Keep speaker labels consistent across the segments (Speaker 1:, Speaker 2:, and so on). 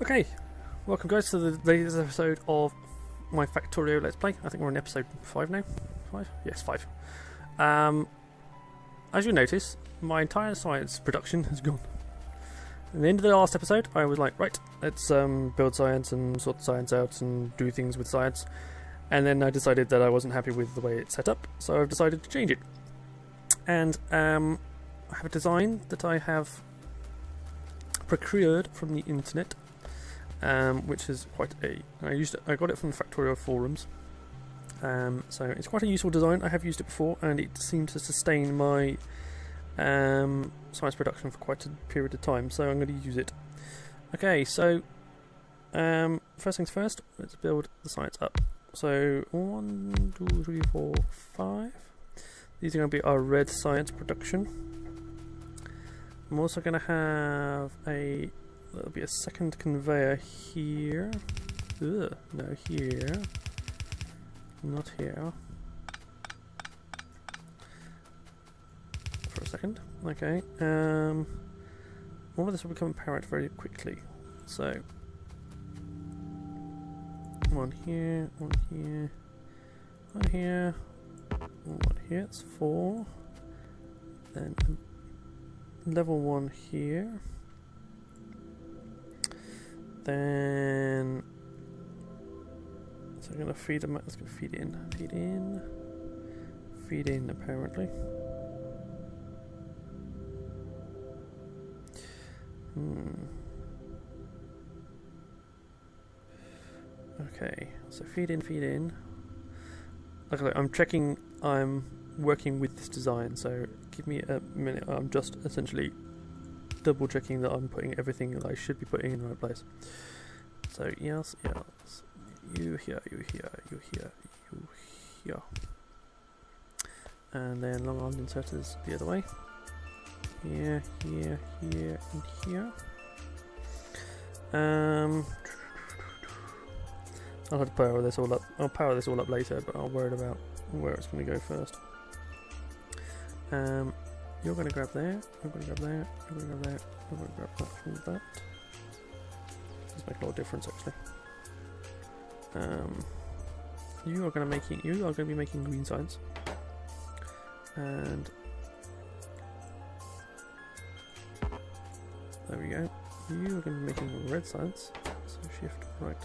Speaker 1: Okay, welcome guys to the latest episode of my Factorio Let's Play. I think we're on episode 5 now. 5? Yes, 5. As you notice, my entire science production has gone. At the end of the last episode, I was like, right, let's build science and sort science out and do things with science. And then I decided that I wasn't happy with the way it's set up, so I've decided to change it. And I have a design that I have procured from the internet. Which is quite I got it from the Factorio forums, so it's quite a useful design. I have used it before and it seems to sustain my science production for quite a period of time, so I'm going to use it. Okay, so first things first, let's build the science up. So 1, 2, 3, 4, 5. These are going to be our red science production. I'm also going to have there'll be a second conveyor here. Ugh, no, here. Not here. For a second. Okay. All of this will become apparent very quickly. So, one here, one here, one here, one here. It's 4. Then level 1 here. Then, so I'm going to feed them. Let's go feed in, feed in. Apparently. Okay, so feed in. Okay, I'm checking. I'm working with this design, so give me a minute. I'm just essentially double checking that I'm putting everything that I should be putting in the right place. So yes, you here, you here, and then long armed inserters the other way. Here, and here. I'll have to power this all up. I'll power this all up later, but I'm worried about where it's going to go first. You're going to grab there, you're going to grab there, you're going to grab there, you're going to grab that from that. Does make a lot of difference actually. You are going to be making green science. And there we go. You are going to be making red science. So shift, right,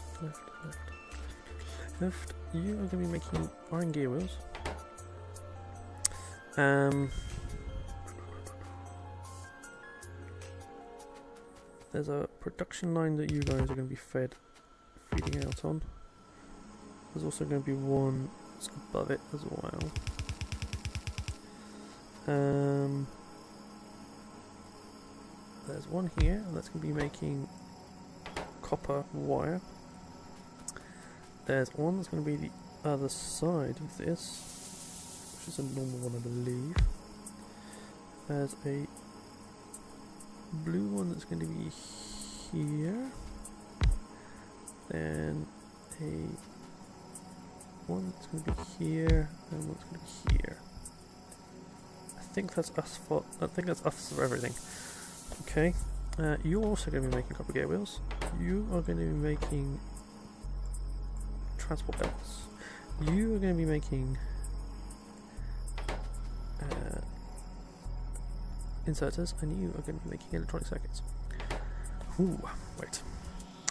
Speaker 1: left. You are going to be making iron gear wheels. There's a production line that you guys are going to be feeding out on. There's also going to be one above it as well. There's one here, and that's going to be making copper wire. There's one that's going to be the other side of this, which is a normal one, I believe. There's a blue one that's going to be here, then one that's going to be here, and one's going to be here. I think that's us for everything. Okay, you're also going to be making copper gear wheels. You are going to be making transport belts. You are going to be making inserters, and you are going to be making electronic circuits. Ooh, wait.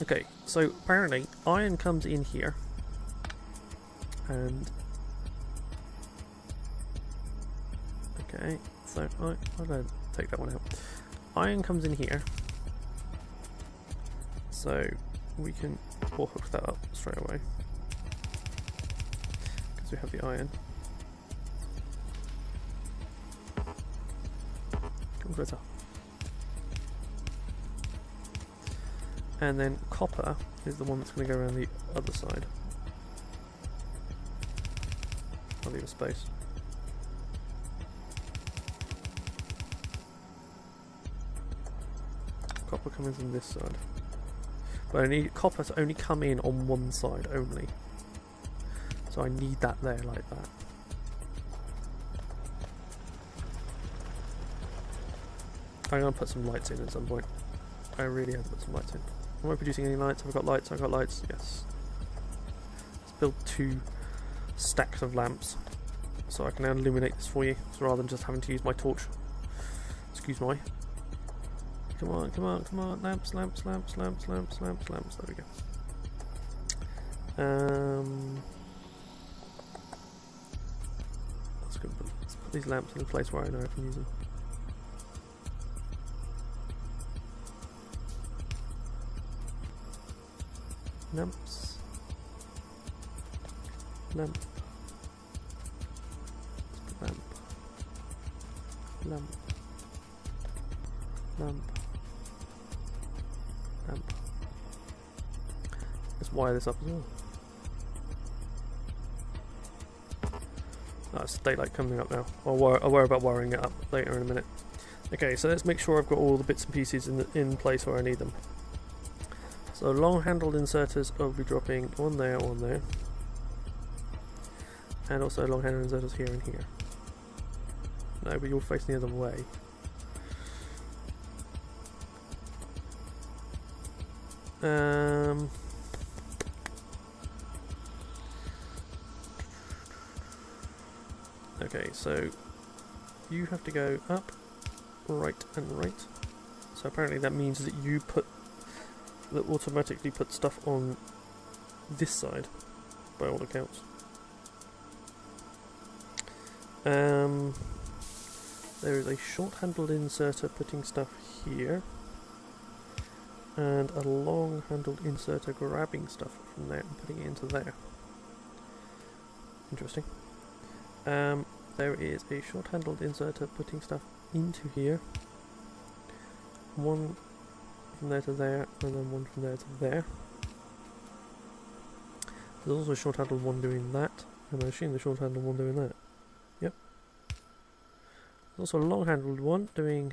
Speaker 1: Okay, so apparently iron comes in here, and okay, so I'm going to take that one out. Iron comes in here, so we can hook that up straight away because we have the iron. Converter. And then copper is the one that's going to go around the other side. I'll leave a space. Copper comes in this side. But I need copper to only come in on one side only. So I need that there like that. I'm going to put some lights in at some point. I really have to put some lights in. Am I producing any lights? Have I got lights? I've got lights. Yes. Let's build 2 stacks of lamps, so I can now illuminate this for you, so rather than just having to use my torch. Excuse my. Come on, come on, come on! Lamps, lamps, lamps, lamps, lamps, lamps, lamps. There we go. Let's put these lamps in a place where I know I can use them. Lamps. Lamp. Lamp. Lamp. Lamp. Lamp. Let's wire this up as well. That's daylight coming up now. I'll worry about wiring it up later in a minute. Okay, so let's make sure I've got all the bits and pieces in place where I need them. So long-handled inserters, I'll be dropping one there, and also long-handled inserters here and here. No, but you're facing the other way. Okay, so you have to go up, right, and right. So apparently that means that that automatically put stuff on this side, by all accounts. There is a short-handled inserter putting stuff here, and a long-handled inserter grabbing stuff from there and putting it into there. Interesting. There is a short-handled inserter putting stuff into here. One from there to there, and then one from there to there. There's also a short-handled one doing that, and I assume the short-handled one doing that. Yep. There's also a long-handled one doing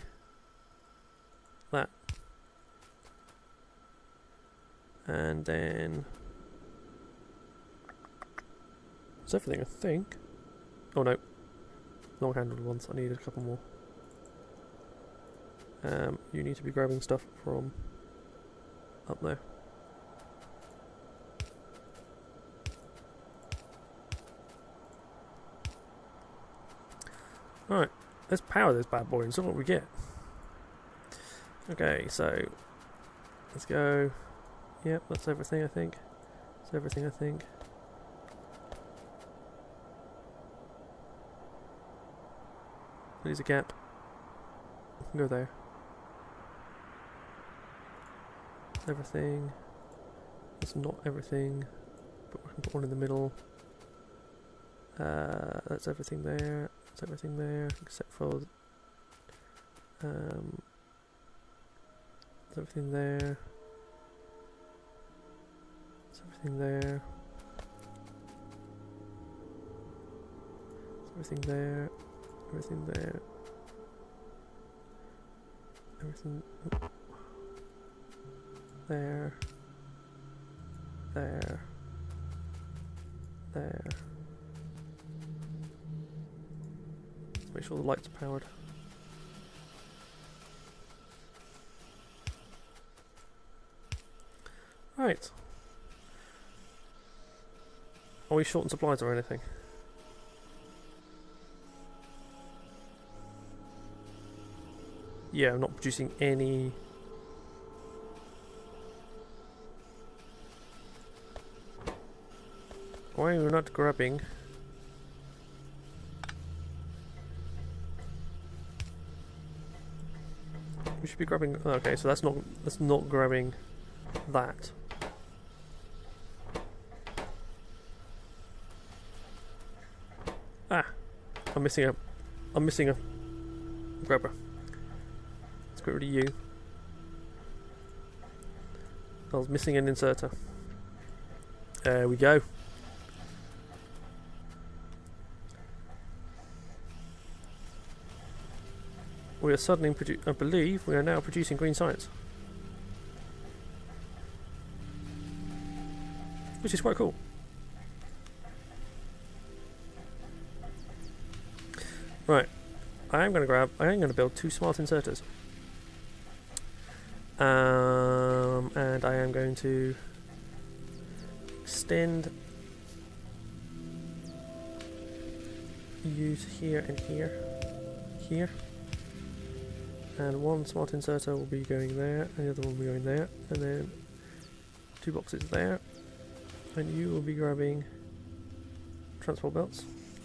Speaker 1: that. And then that's everything, I think. Oh no, long-handled ones. I need a couple more. You need to be grabbing stuff from up there. Alright, let's power this bad boy and see what we get. Okay, so let's go. Yep, that's everything I think. That's everything I think. There's a gap. Go there. Everything. It's not everything, but we can put one in the middle. That's everything there. That's everything there, except for that's everything there. That's everything there. That's everything there. Everything there. Everything there. There. There. Let's make sure the lights are powered. Right. Are we short on supplies or anything? Yeah, I'm not producing any. Why are we not grabbing? We should be grabbing. Okay, so that's not grabbing that. Ah, I'm missing a grabber. Let's get rid of you. I was missing an inserter. There we go. We are suddenly I believe we are now producing green science, which is quite cool. Right, I am going to build 2 smart inserters. And I am going to extend you to here and here, and one smart inserter will be going there, and the other one will be going there, and then 2 boxes there, and you will be grabbing transport belts,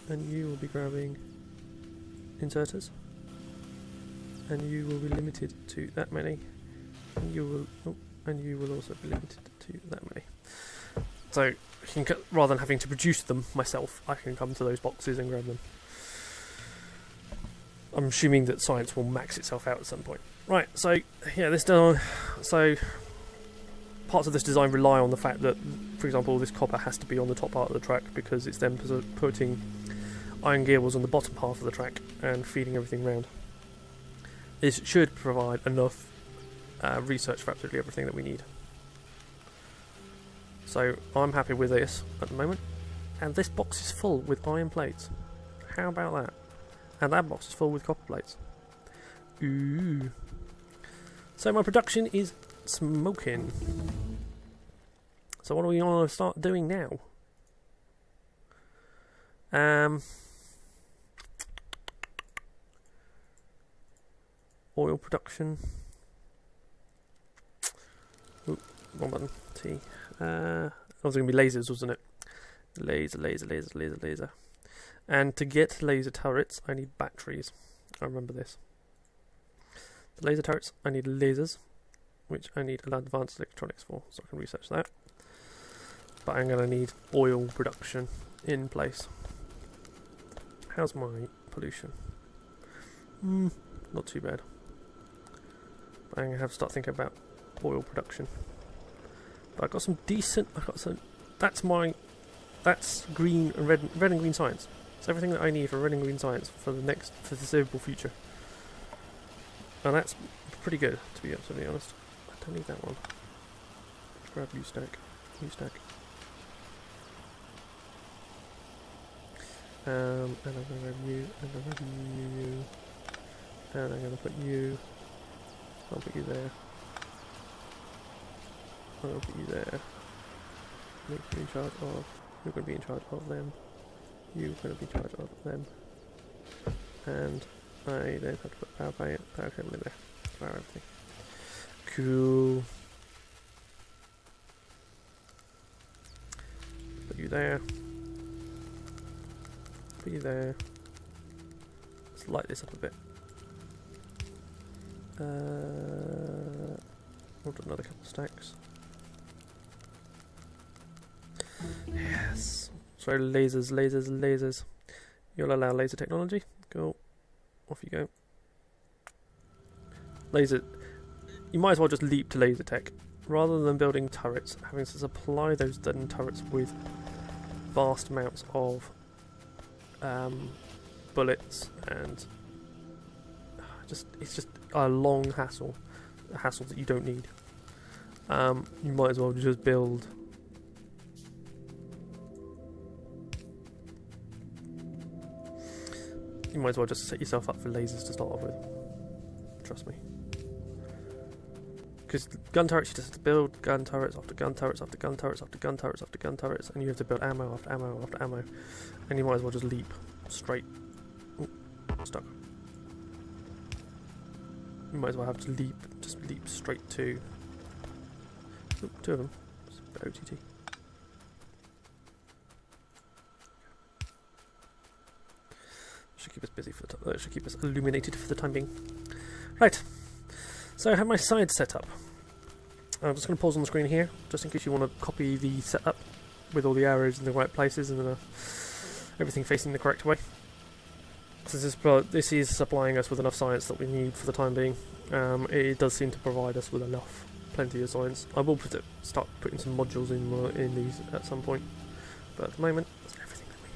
Speaker 1: and you will be grabbing inserters, and you will be limited to that many, and you will also be limited to that many. So rather than having to produce them myself, I can come to those boxes and grab them. I'm assuming that science will max itself out at some point. Right, so yeah, so parts of this design rely on the fact that, for example, this copper has to be on the top part of the track because it's then putting iron gear wheels on the bottom half of the track and feeding everything round. This should provide enough research for absolutely everything that we need. So I'm happy with this at the moment, and this box is full with iron plates. How about that? And that box is full with copper plates. Ooh. So my production is smoking. So what do we want to start doing now? Oil production. Ooh, wrong button. T. That was going to be lasers, wasn't it? Laser. And to get laser turrets, I need batteries. I remember this. The laser turrets, I need lasers, which I need advanced electronics for, so I can research that. But I'm going to need oil production in place. How's my pollution? Not too bad. But I'm going to have to start thinking about oil production. But I've got some decent. That's green and red and green science. It's everything that I need for red and green science for the foreseeable future. And that's pretty good, to be absolutely honest. I don't need that one. Grab U stack. And I'm going to grab you, and I'm going to grab you, and I'm going to put you. I'll put you there. I'll put you there. You're in charge of. You're going to be in charge of them. You're going to be in charge of them. And I then have to put power cable in there. Power everything. Cool. Put you there. Put you there. Let's light this up a bit. We'll do another couple of stacks. Yes. So lasers. You'll allow laser technology. Go. Off you go. Laser. You might as well just leap to laser tech. Rather than building turrets, having to supply those dead turrets with vast amounts of bullets and it's just a long hassle. A hassle that you don't need. You might as well just build you might as well just set yourself up for lasers to start off with. Trust me. Because gun turrets, you just have to build gun turrets after gun turrets after gun turrets after gun turrets after gun turrets, and you have to build ammo after ammo after ammo, and you might as well just leap straight. Ooh, stuck. You might as well have to just leap straight to. Ooh, 2 of them. It's a bit OTT. Should keep us busy for the should keep us illuminated for the time being. Right. So I have my side set up. I'm just going to pause on the screen here, just in case you want to copy the setup with all the arrows in the right places and everything facing the correct way. So this is supplying us with enough science that we need for the time being. It does seem to provide us with plenty of science. I will start putting some modules in these at some point, but at the moment, that's everything that we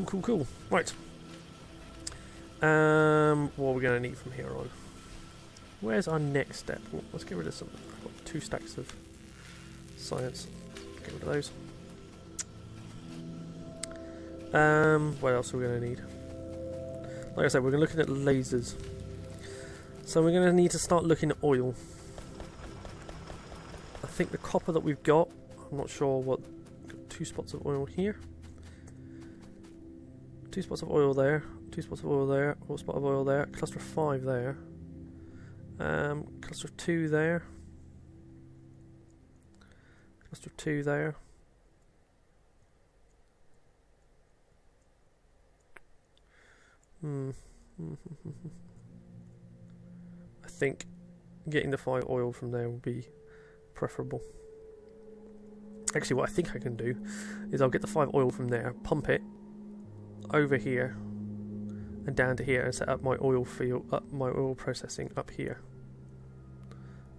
Speaker 1: need. Cool. Right. What are we going to need from here on? Where's our next step? Well, let's get rid of some. I've got 2 stacks of science. Get rid of those. What else are we going to need? Like I said, we're looking at lasers. So we're going to need to start looking at oil. copper that we've got. I'm not sure what. Got 2 spots of oil here. 2 spots of oil there. 2 spots of oil there. 1 spot of oil there. Cluster of 5 there. Cluster of 2 there. Cluster of 2 there. I think getting the 5 oil from there will be preferable. Actually, what I think I can do is I'll get the 5 oil from there, pump it over here and down to here, and set up my oil field, up my oil processing up here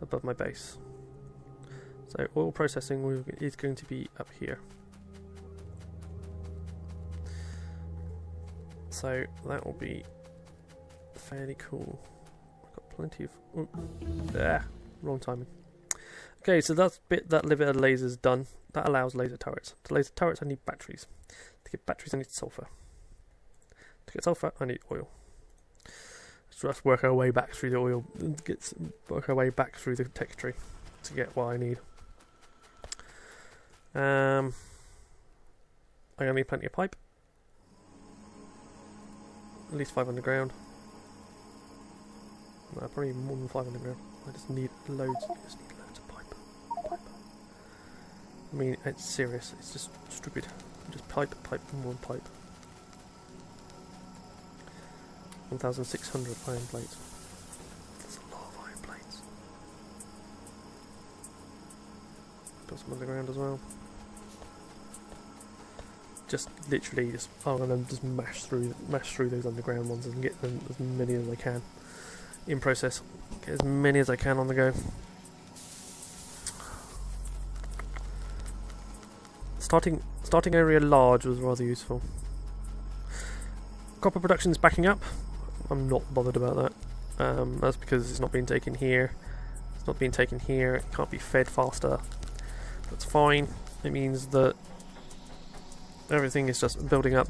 Speaker 1: above my base. So oil processing is going to be up here. So that will be fairly cool. I've got plenty of... wrong timing. Okay, so that's bit that limiter laser's done. That allows laser turrets. To laser turrets, I need batteries. To get batteries, I need sulfur. To get sulfur, I need oil. So let's work our way back through the oil. Work our way back through the tech tree to get what I need. I'm gonna need plenty of pipe. At least 5 underground. No, probably more than 5 underground. I just need loads. I just need loads of pipe. I mean, it's serious. It's just stupid. Just pipe, and more pipe. 1,600 iron plates. That's a lot of iron plates. Put some underground as well. Just literally, I'm gonna just mash through those underground ones and get them as many as I can in process. Get as many as I can on the go. Starting area large was rather useful. Copper production is backing up. I'm not bothered about that. That's because it's not being taken here. It's not being taken here. It can't be fed faster. That's fine. It means that everything is just building up.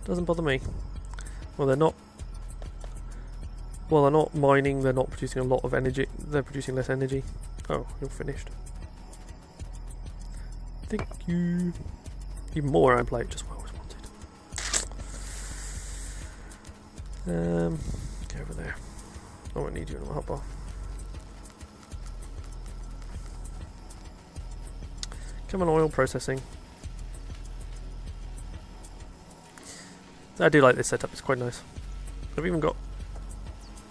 Speaker 1: Doesn't bother me. Well, they're not mining, they're not producing a lot of energy. They're producing less energy. Oh, you're finished. Thank you. Even more iron plate, just what I always wanted. Get over there. I won't need you in my hotbar. Come on, oil processing. I do like this setup, it's quite nice. I've even got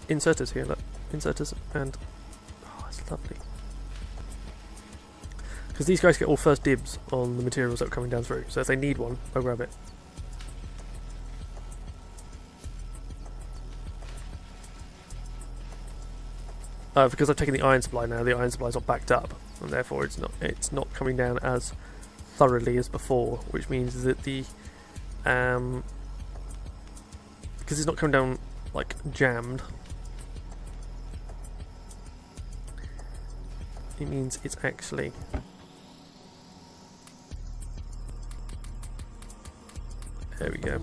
Speaker 1: inserters here, look. Inserters, and oh, it's lovely. Because these guys get all first dibs on the materials that are coming down through, so if they need one, they'll grab it. Because I've taken the iron supply now, the iron supply is not backed up, and therefore it's not coming down as thoroughly as before, which means that the because it's not coming down like jammed, it means it's actually there we go.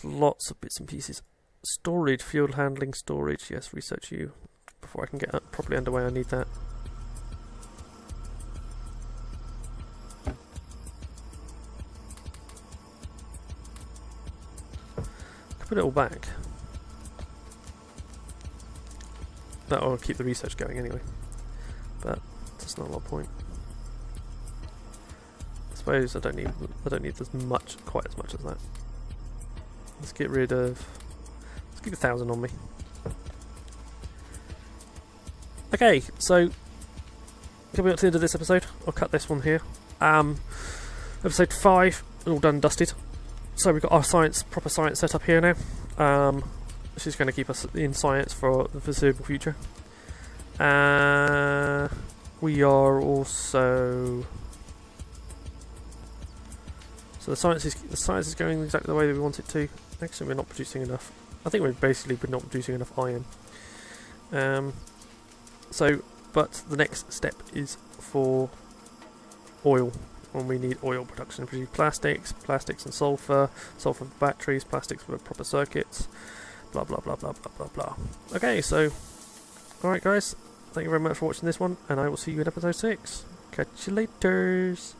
Speaker 1: Lots of bits and pieces. Storage, fuel handling, storage. Yes, research you. Before I can get properly underway, I need that. Put it all back. That will keep the research going anyway. But that's not a lot of point. I suppose I don't need as much, quite as much as that. Let's get rid of. Let's keep 1,000 on me. Okay, so coming up to the end of this episode, I'll cut this one here. Episode 5, all done and dusted. So we've got our proper science set up here now. This is going to keep us in science for the foreseeable future. We are also... So the science is going exactly the way that we want it to. Actually, we're not producing enough. I think we're not producing enough iron. But the next step is for oil. when we need oil production. We need plastics and sulfur for batteries, plastics for proper circuits, blah blah blah blah blah blah blah. Okay, so alright guys, thank you very much for watching this one, and I will see you in episode 6. Catch you laters.